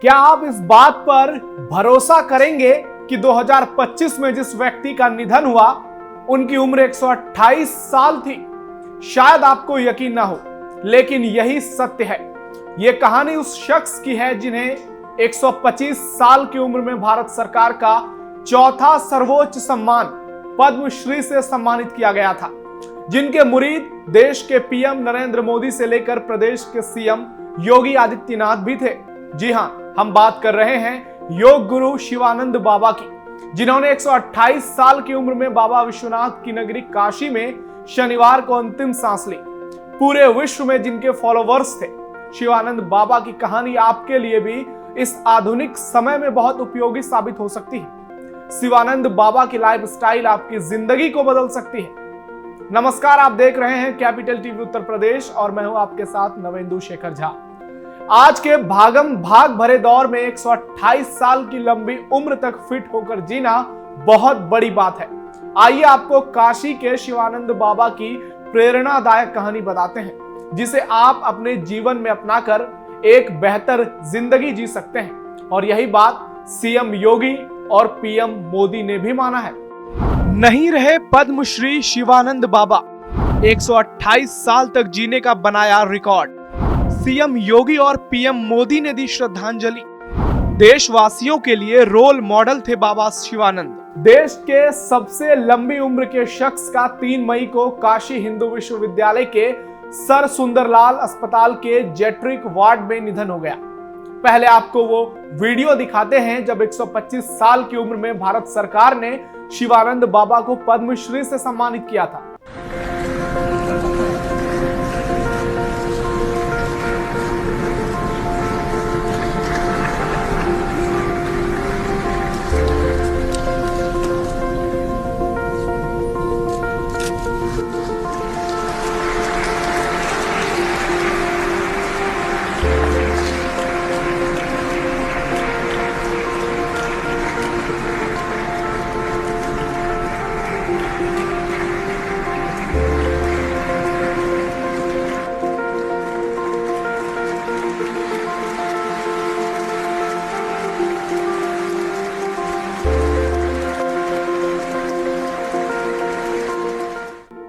क्या आप इस बात पर भरोसा करेंगे कि 2025 में जिस व्यक्ति का निधन हुआ उनकी उम्र 128 साल थी? शायद आपको यकीन ना हो, लेकिन यही सत्य है। यह कहानी उस शख्स की है जिन्हें 125 साल की उम्र में भारत सरकार का चौथा सर्वोच्च सम्मान पद्मश्री से सम्मानित किया गया था, जिनके मुरीद देश के पीएम नरेंद्र मोदी से लेकर प्रदेश के सीएम योगी आदित्यनाथ भी थे। जी हां, हम बात कर रहे हैं योग गुरु शिवानंद बाबा की, जिन्होंने 128 साल की उम्र में बाबा विश्वनाथ की नगरी काशी में शनिवार को अंतिम सांस ली। पूरे विश्व में जिनके फॉलोवर्स थे, शिवानंद बाबा की कहानी आपके लिए भी इस आधुनिक समय में बहुत उपयोगी साबित हो सकती है। शिवानंद बाबा की लाइफस्टाइल आपकी जिंदगी को बदल सकती है। नमस्कार, आप देख रहे हैं कैपिटल टीवी उत्तर प्रदेश और मैं हूं आपके साथ नवेंदु शेखर झा। आज के भागम भाग भरे दौर में 128 साल की लंबी उम्र तक फिट होकर जीना बहुत बड़ी बात है। आइए आपको काशी के शिवानंद बाबा की प्रेरणादायक कहानी बताते हैं, जिसे आप अपने जीवन में अपनाकर एक बेहतर जिंदगी जी सकते हैं। और यही बात सीएम योगी और पीएम मोदी ने भी माना है। नहीं रहे पद्मश्री शिवानंद बाबा, 128 साल तक जीने का बनाया रिकॉर्ड। सीएम योगी और पीएम मोदी ने दी श्रद्धांजलि। देशवासियों के लिए रोल मॉडल थे बाबा शिवानंद। देश के सबसे लंबी उम्र के शख्स का 3 मई को काशी हिंदू विश्वविद्यालय के सर सुंदरलाल अस्पताल के जेट्रिक वार्ड में निधन हो गया। पहले आपको वो वीडियो दिखाते हैं जब 125 साल की उम्र में भारत सरकार ने शिवानंद बाबा को पद्मश्री से सम्मानित किया था।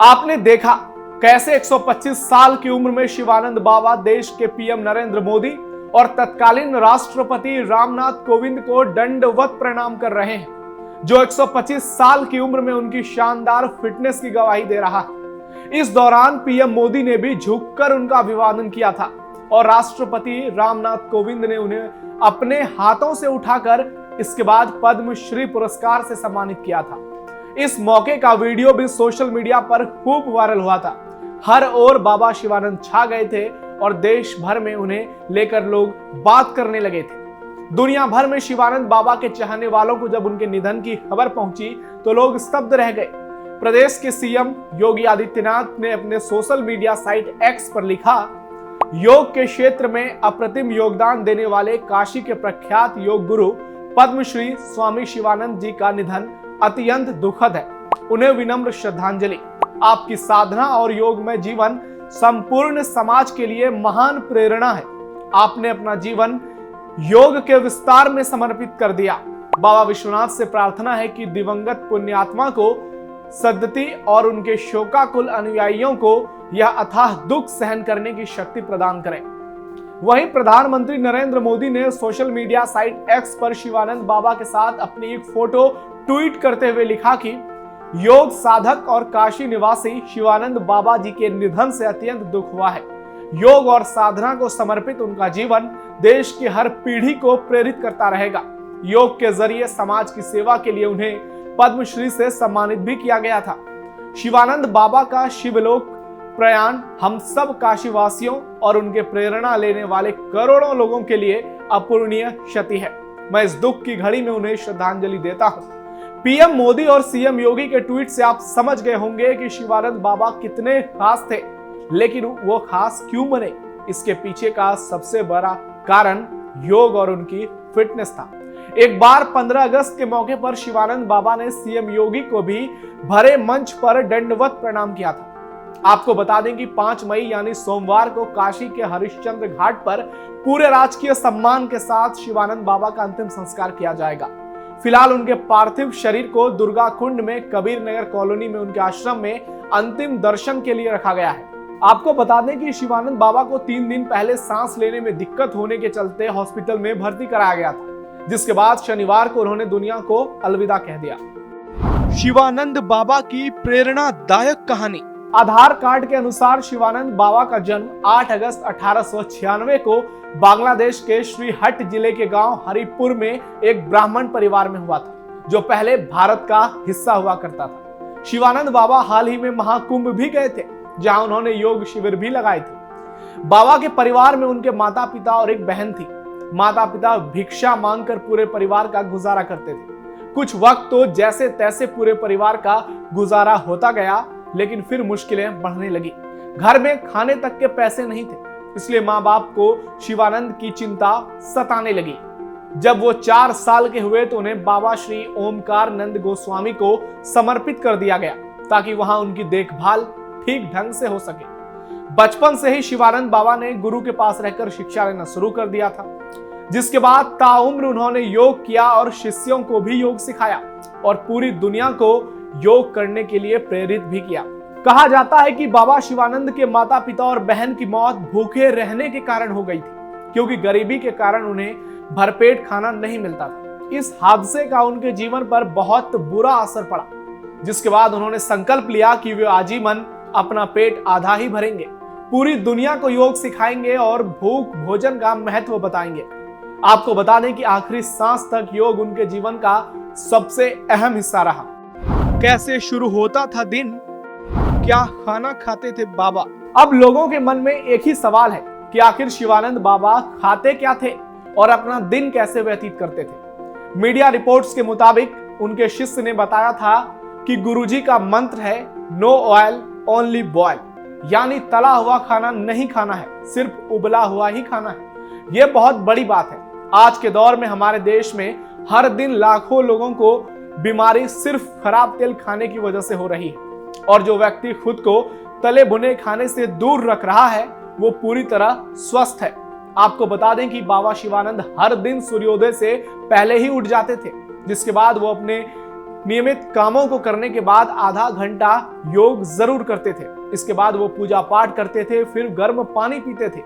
आपने देखा कैसे 125 साल की उम्र में शिवानंद बाबा देश के पीएम नरेंद्र मोदी और तत्कालीन राष्ट्रपति रामनाथ कोविंद को दंडवत प्रणाम कर रहे हैं, जो 125 साल की उम्र में उनकी शानदार फिटनेस की गवाही दे रहा है। इस दौरान पीएम मोदी ने भी झुककर उनका अभिवादन किया था और राष्ट्रपति रामनाथ कोविंद ने उन्हें अपने हाथों से उठाकर इसके बाद पद्मश्री पुरस्कार से सम्मानित किया था। इस मौके का वीडियो भी सोशल मीडिया पर खूब वायरल हुआ था। हर ओर बाबा शिवानंद छा गए थे और देश भर में उन्हें लेकर लोग बात करने लगे थे। दुनिया भर में शिवानंद बाबा के चाहने वालों को जब उनके निधन की खबर पहुंची तो लोग स्तब्ध रह गए। प्रदेश के सीएम योगी आदित्यनाथ ने अपने सोशल मीडिया साइट एक्स पर लिखा, योग के क्षेत्र में अप्रतिम योगदान देने वाले काशी के प्रख्यात योग गुरु पद्मश्री स्वामी शिवानंद जी का निधन अत्यंत दुखद है। उन्हें विनम्र श्रद्धांजलि। आपकी साधना और योग में जीवन संपूर्ण समाज के लिए महान प्रेरणा है। आपने अपना जीवन योग के विस्तार में समर्पित कर दिया। बाबा विश्वनाथ से प्रार्थना है कि दिवंगत पुण्यात्मा को सद्गति और उनके शोकाकुल अनुयायियों को यह अथाह दुख सहन करने की शक्ति प्रदान करें। वहीं प्रधानमंत्री नरेंद्र मोदी ने सोशल मीडिया साइट एक्स पर शिवानंद बाबा के साथ अपनी एक फोटो ट्वीट करते हुए लिखा कि योग साधक और काशी निवासी शिवानंद बाबा जी के निधन से अत्यंत दुख हुआ है। योग और साधना को समर्पित उनका जीवन देश की हर पीढ़ी को प्रेरित करता रहेगा। योग के जरिए समाज की सेवा के लिए उन्हें पद्मश्री से सम्मानित भी किया गया था। शिवानंद बाबा का शिवलोक प्रयाण हम सब काशीवासियों और उनके प्रेरणा लेने वाले करोड़ों लोगों के लिए अपूरणीय क्षति है। मैं इस दुख की घड़ी में उन्हें श्रद्धांजलि देता हूं। पीएम मोदी और सीएम योगी के ट्वीट से आप समझ गए होंगे कि शिवानंद बाबा कितने खास थे, लेकिन वो खास क्यों बने? इसके पीछे का सबसे बड़ा कारण योग और उनकी फिटनेस था। एक बार 15 अगस्त के मौके पर शिवानंद बाबा ने सीएम योगी को भी भरे मंच पर दंडवत प्रणाम किया था। आपको बता दें कि 5 मई यानी सोमवार को काशी के हरिश्चंद्र घाट पर पूरे राजकीय सम्मान के साथ शिवानंद बाबा का अंतिम संस्कार किया जाएगा। फिलहाल उनके पार्थिव शरीर को दुर्गा कुंड में कबीर नगर कॉलोनी में उनके आश्रम में अंतिम दर्शन के लिए रखा गया है। आपको बता दें कि शिवानंद बाबा को 3 दिन पहले सांस लेने में दिक्कत होने के चलते हॉस्पिटल में भर्ती कराया गया था, जिसके बाद शनिवार को उन्होंने दुनिया को अलविदा कह दिया। शिवानंद बाबा की प्रेरणादायक कहानी। आधार कार्ड के अनुसार शिवानंद बाबा का जन्म 8 अगस्त 1896 को बांग्लादेश के श्रीहट जिले के गांव हरिपुर में एक ब्राह्मण परिवार में हुआ था, जो पहले भारत का हिस्सा हुआ करता था। शिवानंद बाबा हाल ही में महाकुंभ भी गए थे, जहां उन्होंने योग शिविर भी लगाए थे। बाबा के परिवार में उनके माता पिता और एक बहन थी। माता पिता भिक्षा मांगकर पूरे परिवार का गुजारा करते थे। कुछ वक्त तो जैसे तैसे पूरे परिवार का गुजारा होता गया, लेकिन फिर मुश्किलें बढ़ने लगी। घर में खाने तक के पैसे नहीं थे, इसलिए माँ बाप को शिवानंद की चिंता सताने लगी। जब वो 4 साल के हुए तो उन्हें बाबा श्री ओमकार नंद गोस्वामी को समर्पित कर दिया गया, ताकि वहां उनकी देखभाल ठीक ढंग से हो सके। बचपन से ही शिवानंद बाबा ने गुरु के पास रहकर शिक्षा लेना शुरू कर दिया था, जिसके बाद ताउम्र उन्होंने योग किया और शिष्यों को भी योग सिखाया और पूरी दुनिया को योग करने के लिए प्रेरित भी किया। कहा जाता है कि बाबा शिवानंद के माता पिता और बहन की मौत भूखे रहने के कारण हो गई थी, क्योंकि गरीबी के कारण उन्हें भरपेट खाना नहीं मिलता था। इस हादसे का उनके जीवन पर बहुत बुरा असर पड़ा, जिसके बाद उन्होंने संकल्प लिया कि वे आजीवन अपना पेट आधा ही भरेंगे, पूरी दुनिया को योग सिखाएंगे और भूख भोजन का महत्व बताएंगे। आपको बता दें कि आखिरी सांस तक योग उनके जीवन का सबसे अहम हिस्सा रहा। कैसे शुरू होता था दिन, क्या खाना खाते थे बाबा? अब लोगों के मन में एक ही सवाल है कि आखिर शिवानंद बाबा खाते क्या थे और अपना दिन कैसे व्यतीत करते थे। मीडिया रिपोर्ट्स के मुताबिक उनके शिष्य ने बताया था कि गुरुजी का मंत्र है नो ऑयल ओनली बॉयल, यानी तला हुआ खाना नहीं खाना है, सिर्फ उबला हुआ ही खाना है। यह बहुत बड़ी बात है। आज के दौर में हमारे देश में हर दिन लाखों लोगों को बीमारी सिर्फ खराब तेल खाने की वजह से हो रही है, और जो व्यक्ति खुद को तले भुने खाने से दूर रख रहा है वो पूरी तरह स्वस्थ है। आपको बता दें कि बाबा शिवानंद हर दिन सूर्योदय से पहले ही उठ जाते थे, जिसके बाद वो अपने नियमित कामों को करने के बाद आधा घंटा योग जरूर करते थे। इसके बाद वो पूजा पाठ करते थे, फिर गर्म पानी पीते थे।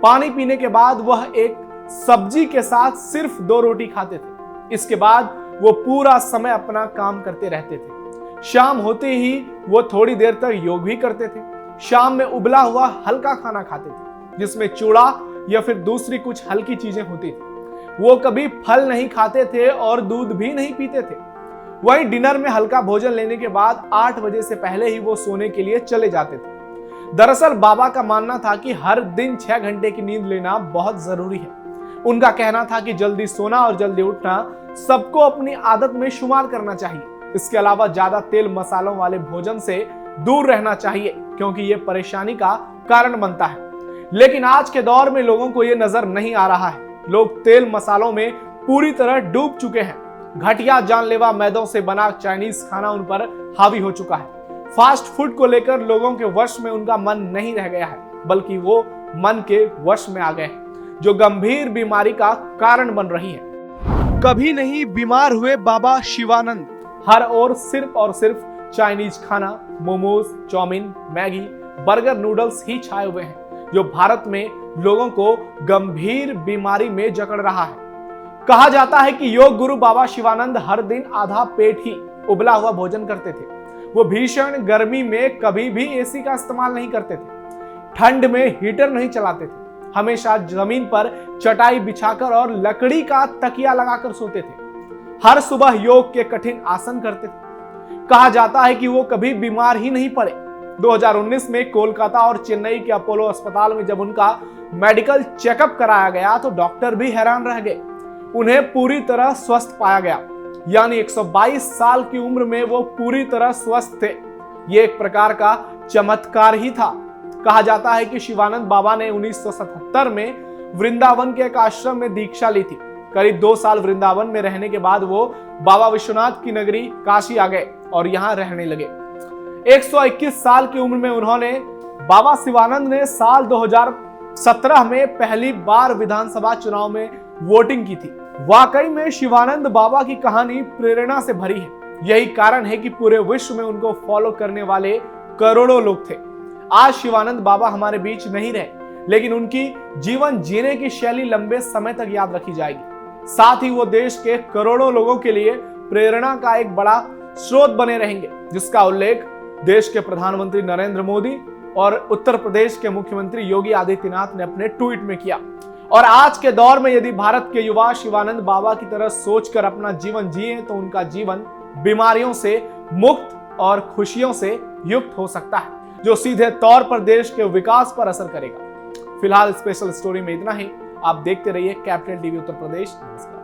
पानी पीने के बाद वह एक सब्जी के साथ सिर्फ 2 रोटी खाते थे। इसके बाद वो पूरा समय अपना काम करते रहते थे। शाम होते ही वो थोड़ी देर तक योग भी करते थे। शाम में उबला हुआ हल्का खाना खाते थे, जिसमें चूड़ा या फिर दूसरी कुछ हल्की चीजें होती थी। वो कभी फल नहीं खाते थे और दूध भी नहीं पीते थे। वहीं डिनर में हल्का भोजन लेने के बाद 8 बजे से पहले ही वो सोने के लिए चले जाते थे। दरअसल बाबा का मानना था कि हर दिन 6 घंटे की नींद लेना बहुत जरूरी है। उनका कहना था कि जल्दी सोना और जल्दी उठना सबको अपनी आदत में शुमार करना चाहिए। इसके अलावा ज्यादा तेल मसालों वाले भोजन से दूर रहना चाहिए, क्योंकि ये परेशानी का कारण बनता है। लेकिन आज के दौर में लोगों को ये नजर नहीं आ रहा है। लोग तेल मसालों में पूरी तरह डूब चुके हैं। घटिया जानलेवा मैदों से बना चाइनीज खाना उन पर हावी हो चुका है। फास्ट फूड को लेकर लोगों के वश में उनका मन नहीं रह गया है, बल्कि वो मन के वश में आ गए हैं, जो गंभीर बीमारी का कारण बन रही है। कभी नहीं बीमार हुए बाबा शिवानंद। हर ओर सिर्फ और सिर्फ चाइनीज खाना, momos, chowmein, Maggi, burger, noodles ही छाए हुए हैं, जो भारत में लोगों को गंभीर बीमारी में जकड़ रहा है। कहा जाता है कि योग गुरु बाबा शिवानंद हर दिन आधा पेट ही उबला हुआ भोजन करते थे। वो भीषण गर्मी में कभी भी एसी का इस्तेमाल नहीं करते थे। ठंड में हीटर नहीं चलाते थे। हमेशा जमीन पर चटाई बिछाकर और लकड़ी का तकिया लगाकर सोते थे। हर सुबह योग के कठिन आसन करते थे। कहा जाता है कि वो कभी बीमार ही नहीं पड़े। 2019 में कोलकाता और चेन्नई के अपोलो अस्पताल में जब उनका मेडिकल चेकअप कराया गया तो डॉक्टर भी हैरान रह गए। उन्हें पूरी तरह स्वस्थ पाया गया, यानी 122 साल की उम्र में वो पूरी तरह स्वस्थ थे। ये एक प्रकार का चमत्कार ही था। कहा जाता है कि शिवानंद बाबा ने 1977 में वृंदावन के एक आश्रम में दीक्षा ली थी। करीब 2 साल वृंदावन में रहने के बाद वो बाबा विश्वनाथ की नगरी काशी आ गए और यहाँ रहने लगे। 121 साल की उम्र में उन्होंने, बाबा शिवानंद ने साल 2017 में पहली बार विधानसभा चुनाव में वोटिंग की थी। वाकई में शिवानंद बाबा की कहानी प्रेरणा से भरी है। यही कारण है कि पूरे विश्व में उनको फॉलो करने वाले करोड़ों लोग थे। आज शिवानंद बाबा हमारे बीच नहीं रहे, लेकिन उनकी जीवन जीने की शैली लंबे समय तक याद रखी जाएगी। साथ ही वो देश के करोड़ों लोगों के लिए प्रेरणा का एक बड़ा स्रोत बने रहेंगे, जिसका उल्लेख देश के प्रधानमंत्री नरेंद्र मोदी और उत्तर प्रदेश के मुख्यमंत्री योगी आदित्यनाथ ने अपने ट्वीट में किया। और आज के दौर में यदि भारत के युवा शिवानंद बाबा की तरह सोचकर अपना जीवन जिए तो उनका जीवन बीमारियों से मुक्त और खुशियों से युक्त हो सकता है, जो सीधे तौर पर देश के विकास पर असर करेगा। फिलहाल स्पेशल स्टोरी में इतना ही। आप देखते रहिए कैपिटल टीवी उत्तर प्रदेश। नमस्कार।